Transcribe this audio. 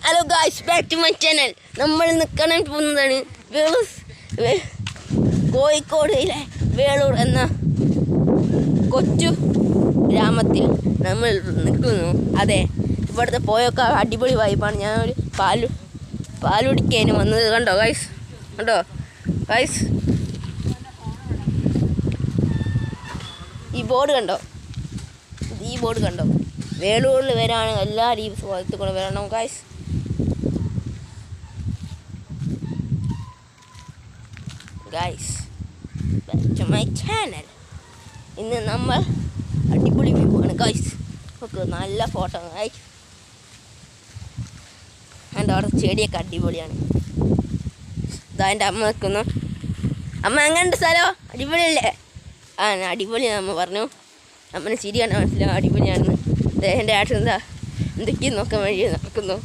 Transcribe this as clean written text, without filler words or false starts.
Hello guys, back to my channel. നമ്മൾ നിൽക്കാൻ പോകുന്നതാണ് കോഴിക്കോടിലെ വേളൂർ എന്ന കൊച്ചു ഗ്രാമത്തിൽ നമ്മൾ നിൽക്കുന്നു. അതെ, ഇവിടുത്തെ പോയൊക്കെ അടിപൊളി വൈബാണ്. ഞാനൊരു പാലുടിക്കാനും വന്നത്. കണ്ടോ ഗായ്സ്, ഈ ബോർഡ് കണ്ടോ? വേളൂരിൽ വരാണ് എല്ലാ സ്ഥലത്തും കൂടെ വരണം guys. Back to my channel. ഇന്ന് നമ്മൾ അടിപൊളി വ്യൂ ആണ് ഗായ്സ്. ഓക്കെ, നല്ല ഫോട്ടോ ഗായ്സ്. എൻ്റെ അവിടെ ചെടിയൊക്കെ അടിപൊളിയാണ്. ഇതാ എൻ്റെ അമ്മ നിൽക്കുന്നു. അമ്മ എങ്ങനെയുണ്ട് സ്ഥലം? അടിപൊളിയല്ലേ? ആ, അടിപൊളിയാണ് അമ്മ പറഞ്ഞു. അമ്മനെ ചിരിയാണ് മനസ്സിലാവും അടിപൊളിയാണെന്ന്. എൻ്റെ ആക്ഷൻ എന്തൊക്കെയും നോക്കാൻ വഴി നടക്കുന്നു.